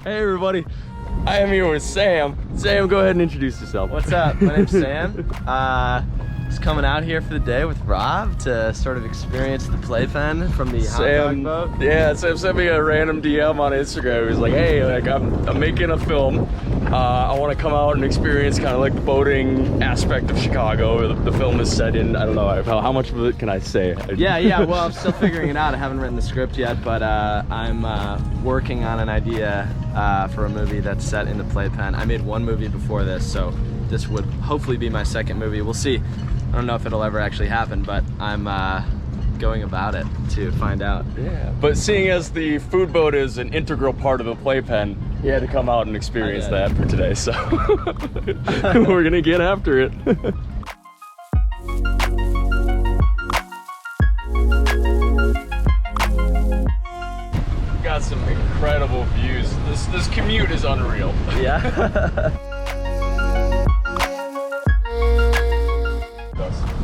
Hey everybody, I am here with Sam. Sam, go ahead and introduce yourself. What's up? My name's Sam. Just coming out here for the day with Rob to sort of experience the playpen from the hot dog boat. Yeah, Sam sent me a random DM on Instagram. He was like, hey, like I'm making a film. I want to come out and experience kind of like the boating aspect of Chicago. The film is set in, I don't know, how much of it can I say? Yeah, well, I'm still figuring it out. I haven't written the script yet, but I'm working on an idea for a movie that's set in the playpen. I made one movie before this, so this would hopefully be my second movie. We'll see. I don't know if it'll ever actually happen, but I'm going about it to find out. Yeah, but seeing as the food boat is an integral part of the playpen, he had to come out and experience that for today, so we're gonna get after it. Got some incredible views. This commute is unreal. Yeah.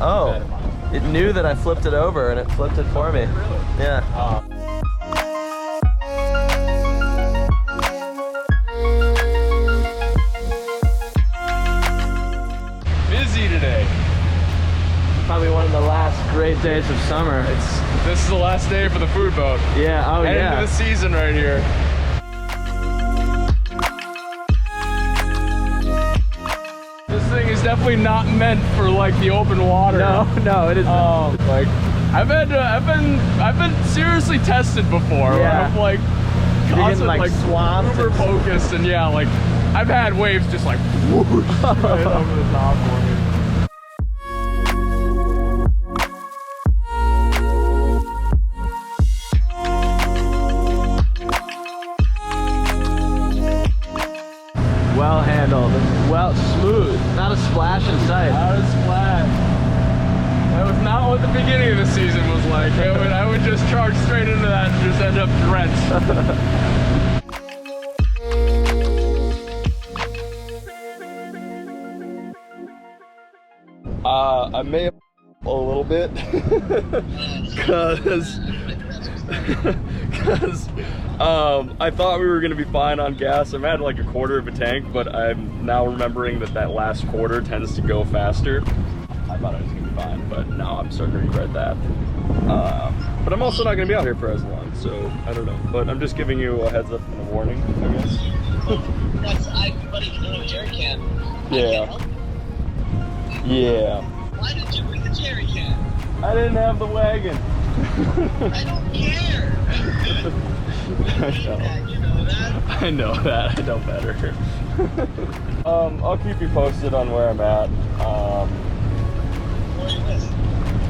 Oh, it knew that I flipped it over and it flipped it for me. Really? Yeah. Busy today. Probably one of the last great days of summer. This is the last day for the food boat. Yeah, oh Heading yeah. into the season right here. This thing is definitely not meant for like the open water. No, it isn't. Like I've been seriously tested before. Yeah. I'm like You're getting, constant, like, swamped super and- focused, and yeah, like I've had waves just like whoosh right over the top for me. Well handled, well smooth, not a splash in sight. Not a splash. That was not what the beginning of the season was like. I would just charge straight into that and just end up drenched. I may have a little bit because I thought we were gonna be fine on gas. I'm at like a quarter of a tank, but I'm now remembering that last quarter tends to go faster. I thought I was gonna be fine, but now I'm starting to regret that. But I'm also not gonna be out here for as long, so I don't know. But I'm just giving you a heads up and a warning, I guess. Buddy, you know, jerry can. Yeah. Yeah. Why did you bring the jerry can? I didn't have the wagon. I don't care. You know that. I know that. I know better. I'll keep you posted on where I'm at. Who are you with?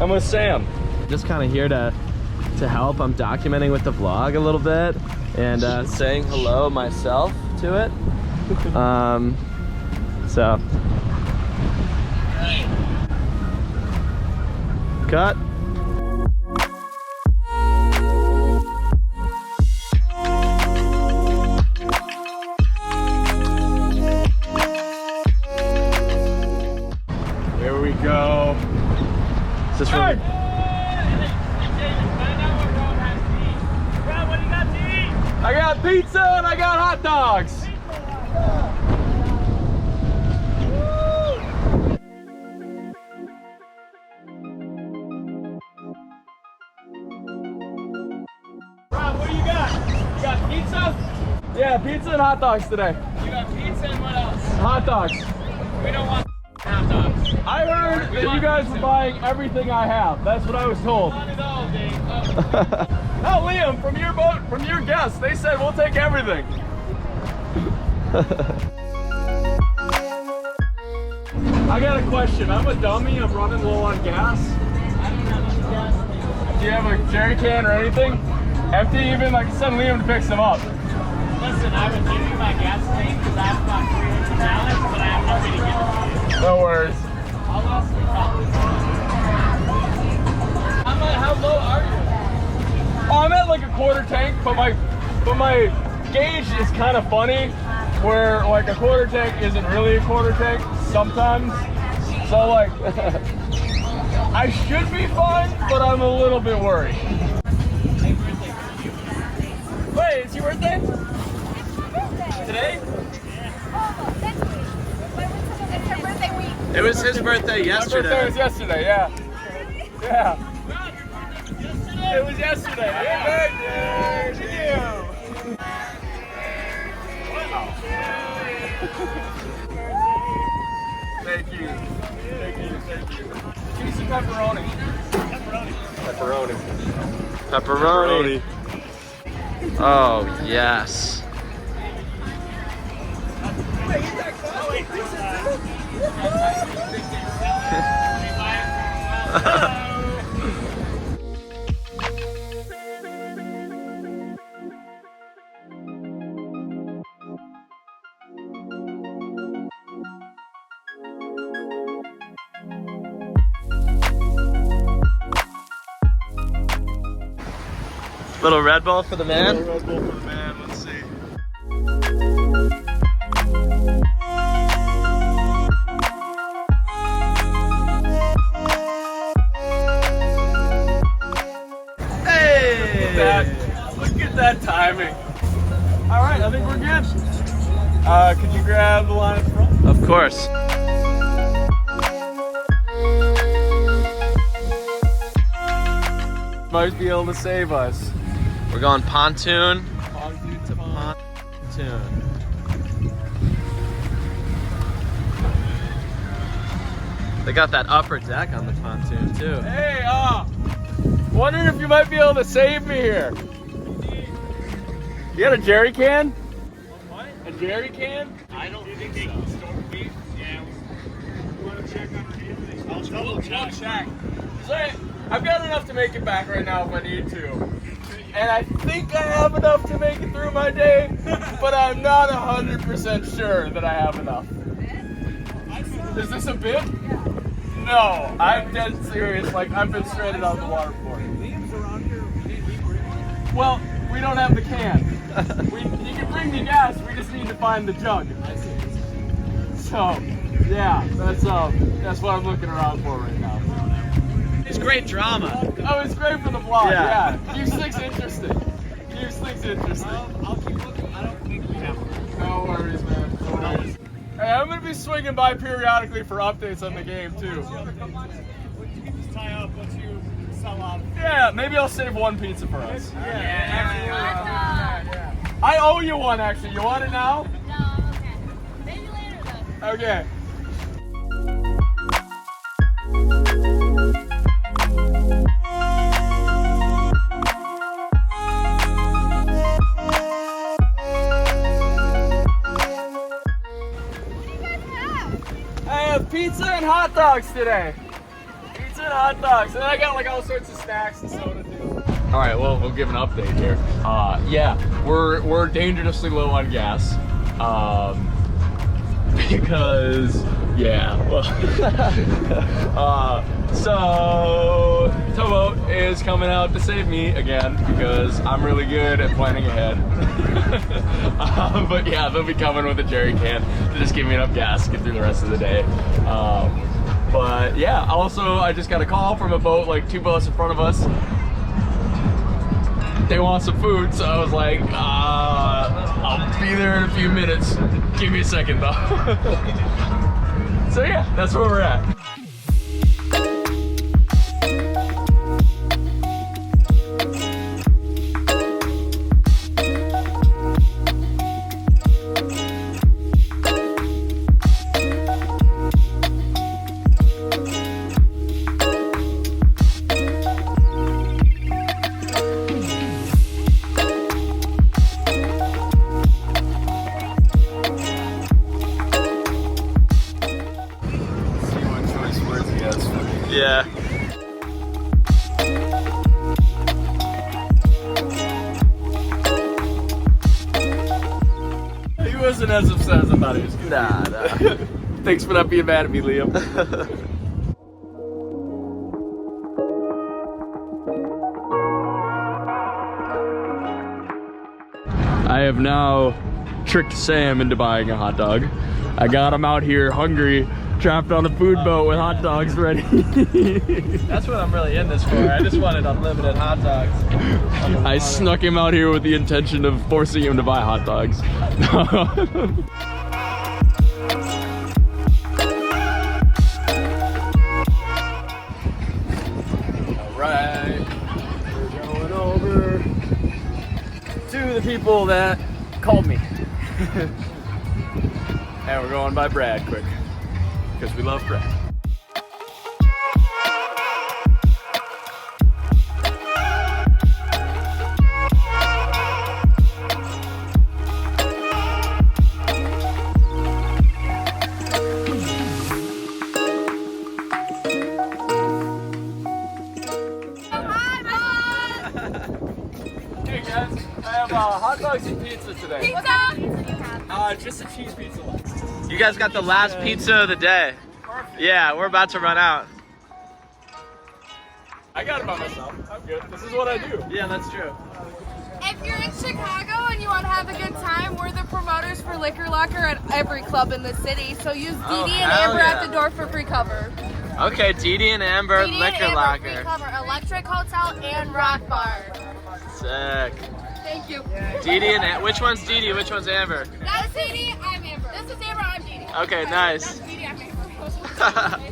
I'm with Sam. Just kind of here to help. I'm documenting with the vlog a little bit and saying hello myself to it. So. Right. Cut. Here we go. Is this Hey! Rob, what do you got to eat? I got pizza and I got hot dogs. Rob, what do you got? You got pizza? Yeah, pizza and hot dogs today. You got pizza and what else? Hot dogs. We don't want hot dogs. I heard that you guys were buying everything I have. That's what I was told. Not at all, Dave. No, Liam, from your boat, from your guests, they said we'll take everything. I got a question. I'm a dummy. I'm running low on gas. I don't have any gas. Do you have a jerry can or anything? Empty even? I can send Liam to pick some up. Listen, I would give you my gasoline because I have about $300, but I have no way to give it to you. No worries. How else do we call it? How low are you? Oh, I'm at like a quarter tank, but my gauge is kind of funny, where like a quarter tank isn't really a quarter tank sometimes. So like, I should be fine, but I'm a little bit worried. Happy birthday. Wait, it's your birthday? Birthday. Today? It was his birthday yesterday. My birthday was yesterday, yeah. Yeah. It was yesterday. Happy birthday to you. Wow. Thank you. Thank you. Thank you. Give me some pepperoni. Pepperoni. Pepperoni. Oh, yes. Little Red Bull for the man. Red Bull for the man. Let's see. Hey! Look at that timing. All right, I think we're good. Could you grab the line at the front? Of course. Might be able to save us. We're going pontoon Pontoon to pond. pontoon. They got that upper deck on the pontoon too. Hey, wondering if you might be able to save me here. You got a jerry can? What? A jerry can? I don't think they can store beef. Yeah. You want to check underneath? I'll double check. Say, I've got enough to make it back right now if I need to. And I think I have enough to make it through my day, but I'm not 100% sure that I have enough. Is this a bit? No, I'm dead serious. Like, I've been stranded on the water before. Well, we don't have the can. You can bring me gas, we just need to find the jug. So, yeah, that's what I'm looking around for right now. It's great drama. Oh, it's great for the vlog, Yeah. yeah. Keeps things interesting. Keeps things interesting. I'll keep looking. I don't think we have one. No worries, man. No worries. Hey, I'm gonna be swinging by periodically for updates on the game, too. You can just tie up once you sell out. Yeah, maybe I'll save one pizza for us. Yeah. I owe you one, actually. You want it now? No, I'm okay. Maybe later though. Okay. I have pizza and hot dogs today. Pizza and hot dogs. And I got like all sorts of snacks and soda too. All right, well, we'll give an update here. Yeah, we're dangerously low on gas. Because, yeah, well, so Towboat is coming out to save me again because I'm really good at planning ahead. But yeah, they'll be coming with a jerry can to just give me enough gas to get through the rest of the day. But yeah, also I just got a call from a boat like 2 boats in front of us. They want some food, so I was like, I'll be there in a few minutes. Give me a second though. So yeah, that's where we're at. Yeah. He wasn't as upset as I thought he was gonna be. Nah. Thanks for not being mad at me, Liam. I have now tricked Sam into buying a hot dog. I got him out here hungry, trapped on a food boat with hot dogs ready. That's what I'm really in this for. I just wanted unlimited hot dogs. I snuck him out here with the intention of forcing him to buy hot dogs. Alright, we're going over to the people that called me. And we're going by Brad quick, because we love Brad. Hey guys, I have hot dogs and pizza today. Just a cheese pizza left. You guys got the last pizza of the day. Perfect. Yeah, we're about to run out. I got it by myself. I'm good. This is what I do. Yeah, that's true. If you're in Chicago and you want to have a good time, we're the promoters for Liquor Locker at every club in the city. So use Dee Oh, Dee and hell Amber yeah. at the door for free cover. Okay, Dee Dee and Amber, Dee Dee Liquor and Amber, free Locker. cover, Electric Hotel and Rock Bar. Sick. Thank you. Dee Dee and which one's Dee Dee? Which one's Amber? That's Dee Dee, I'm Amber. This is Amber, I'm Dee Dee. Okay, nice. That's Dee Dee, I'm Amber.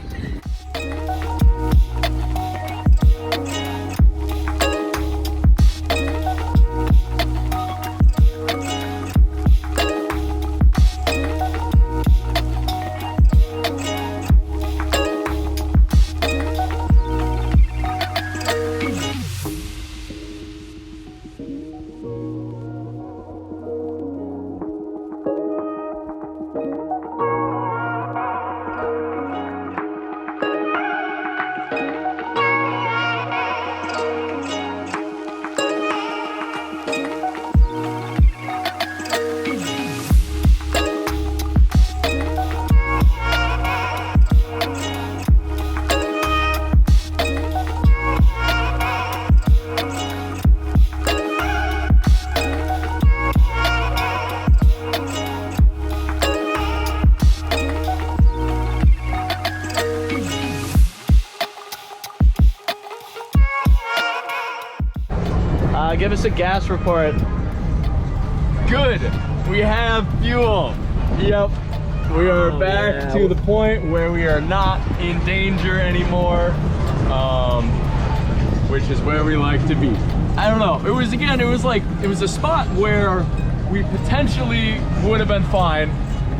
Give us a gas report. Good. We have fuel. Yep. We are back to the point where we are not in danger anymore, which is where we like to be. I don't know. It was a spot where we potentially would have been fine,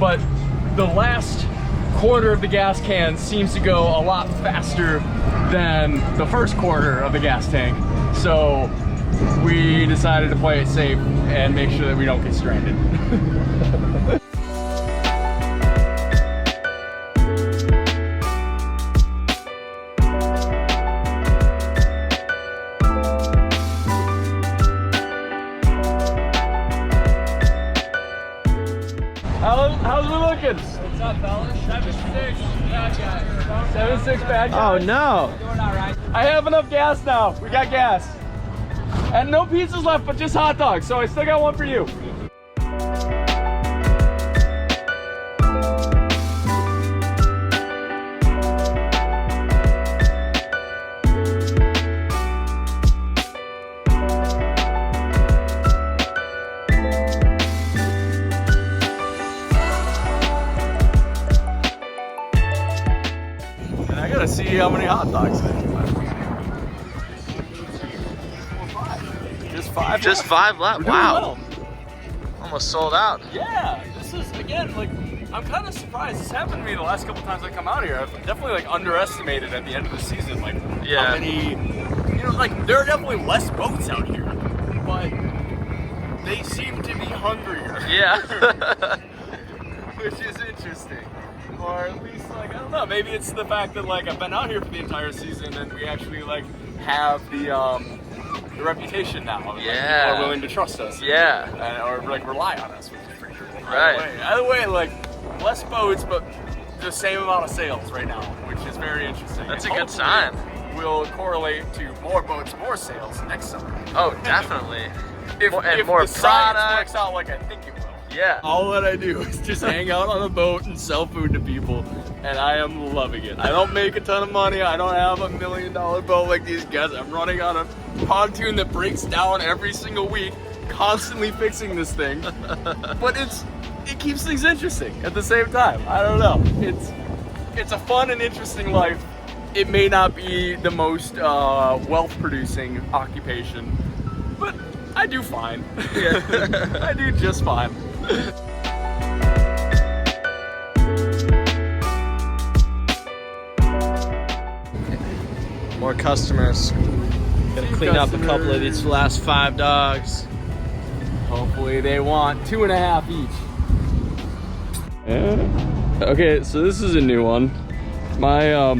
but the last quarter of the gas can seems to go a lot faster than the first quarter of the gas tank. So we decided to play it safe and make sure that we don't get stranded. How's we looking? What's up, fellas? 7-6 bad guys. 7-6 bad guys. Oh no. Doing all right. I have enough gas now. We got gas. And no pizzas left, but just hot dogs. So I still got one for you. And I gotta see how many hot dogs they have. Just 5 left. We're doing Wow. well. Almost sold out. Yeah, this is, again, like, I'm kind of surprised. This happened to me the last couple times I come out here. I've definitely, like, underestimated at the end of the season, like, Yeah. how many, you know, like, there are definitely less boats out here, but they seem to be hungrier. Yeah. Which is interesting. Or at least, like, I don't know, maybe it's the fact that, like, I've been out here for the entire season and we actually, like, have the reputation now. Like, Yeah. people are willing to trust us. Yeah. And, or, like, rely on us, which is pretty cool. Right. Either way, like, less boats, but the same amount of sales right now, which is very interesting. That's And a good hopefully sign. Will correlate to more boats, more sales next summer. Oh, definitely. If more the product. science works out like I think it will. Yeah. All that I do is just hang out on a boat and sell food to people, and I am loving it. I don't make a ton of money. I don't have $1 million boat like these guys. I'm running on a pontoon that breaks down every single week, constantly fixing this thing. But it keeps things interesting at the same time. I don't know. It's a fun and interesting life. It may not be the most wealth-producing occupation, but I do fine. Yeah. I do just fine. More customers. Gonna clean up a couple of these last 5 dogs. Hopefully they want 2.5 each. Yeah. Okay, so this is a new one. My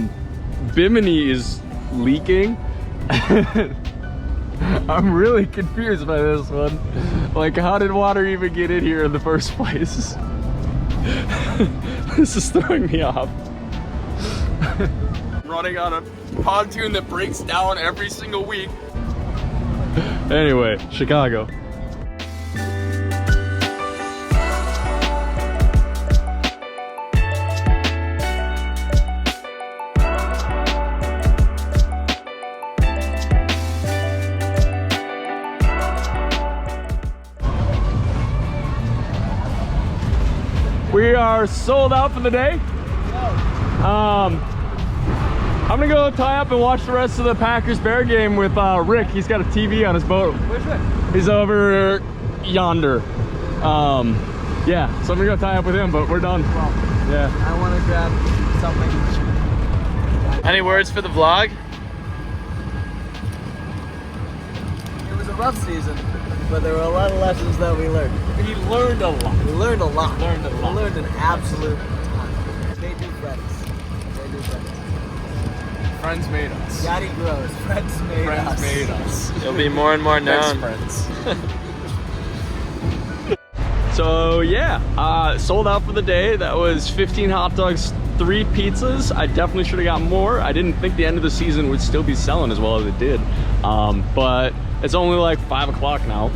Bimini is leaking. I'm really confused by this one. Like, how did water even get in here in the first place? This is throwing me off. Running on a pontoon that breaks down every single week. Anyway, Chicago. We are sold out for the day. I'm gonna go tie up and watch the rest of the Packers-Bear game with Rick. He's got a TV on his boat. Where's Rick? He's over yonder. Yeah, so I'm gonna go tie up with him, but we're done. Well, Yeah. I want to grab something. Any words for the vlog? It was a rough season, but there were a lot of lessons that we learned. He learned a lot. We learned a lot. We learned an absolute ton. They do friends. They do friends. Friends made us. Yachty grows. Friends made us. Friends made us. You'll be more and more known. Friends. So yeah, sold out for the day. That was 15 hot dogs, 3 pizzas. I definitely should have got more. I didn't think the end of the season would still be selling as well as it did. But it's only like 5 o'clock now.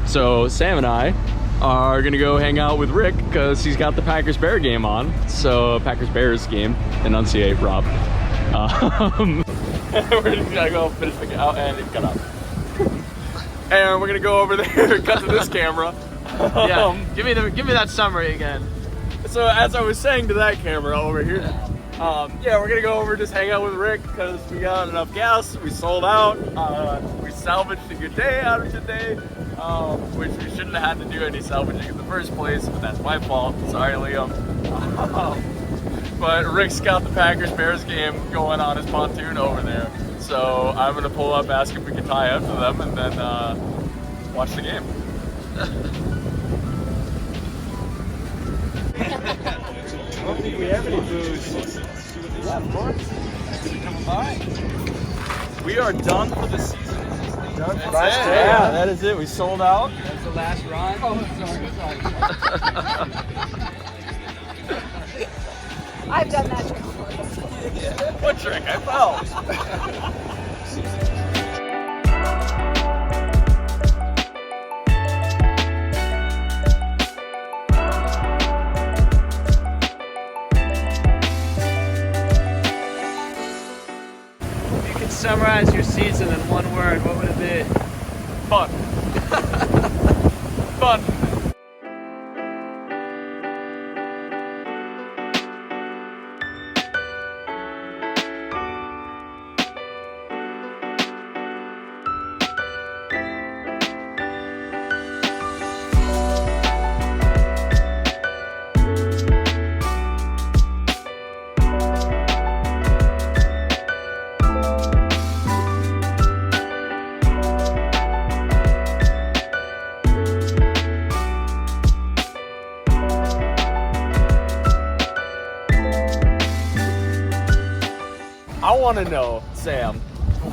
So Sam and I are gonna go hang out with Rick because he's got the Packers-Bear game on. So Packers-Bears game, enunciate, Rob. We're just gonna go finish the out and cut up. And we're gonna go over there and cut to this camera. Yeah. Give me that summary again. So as I was saying to that camera over here, yeah, we're gonna go over just hang out with Rick because we got enough gas. We sold out. We salvaged a good day out of today, which we shouldn't have had to do any salvaging in the first place, but that's my fault. Sorry, Liam. But Rick's got the Packers-Bears game going on his pontoon over there, so I'm gonna pull up, ask if we can tie up to them, and then watch the game. I don't think we have any booze. Yeah, of course. Alright. We are done for the season. Done for That's it. Yeah, that is it. We sold out. That's the last run. Oh, sorry. I've done that trick. What trick? I fell. If you could summarize your season in one word, what would it be? Fun. Fun. I want to know, Sam,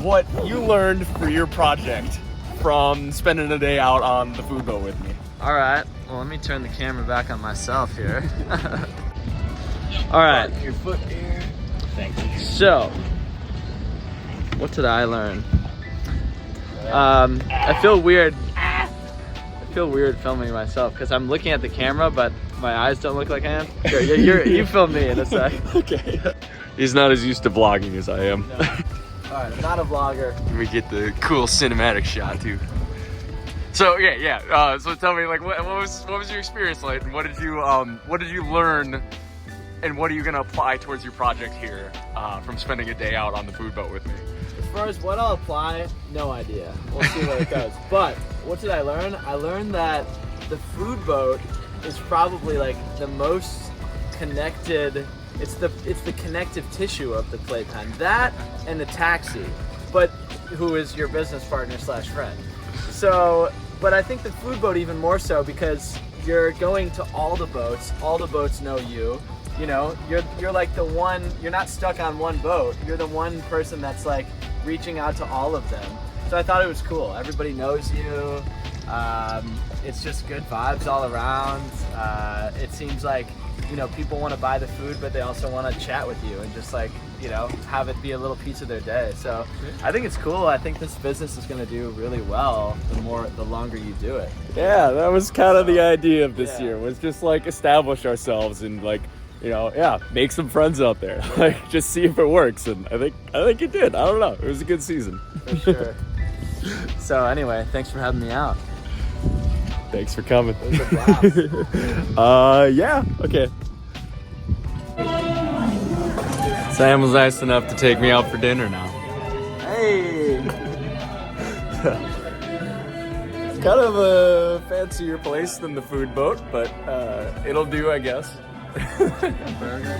what you learned for your project from spending a day out on the food boat with me. All right. Well, let me turn the camera back on myself here. All right. Your foot here. Thank you. So, what did I learn? I feel weird. I feel weird filming myself because I'm looking at the camera, but my eyes don't look like I am. You film me in a sec. Okay. He's not as used to vlogging as I am. No. All right, I'm not a vlogger. Let me get the cool cinematic shot too. So yeah. So tell me, like, what was your experience like? What did you learn, and what are you gonna apply towards your project here from spending a day out on the food boat with me? As far as what I'll apply, no idea. We'll see where it goes. But what did I learn? I learned that the food boat is probably like the most connected. It's the connective tissue of the playpen. That and the taxi, but who is your business partner / friend. So, but I think the food boat even more so because you're going to all the boats. All the boats know you. You know, you're like the one. You're not stuck on one boat. You're the one person that's like reaching out to all of them. So I thought it was cool. Everybody knows you. It's just good vibes all around. It seems like, you know, people want to buy the food, but they also want to chat with you and just like, you know, have it be a little piece of their day. So I think it's cool. I think this business is going to do really well the longer you do it. Yeah, that was kind of the idea of this year, was just like establish ourselves and like, you know, make some friends out there. Like, just see if it works. And I think it did. I don't know. It was a good season. For sure. So anyway, thanks for having me out. Thanks for coming. It was a blast. Yeah, okay. Sam was nice enough to take me out for dinner now. Hey! It's kind of a fancier place than the food boat, but it'll do, I guess. Burger.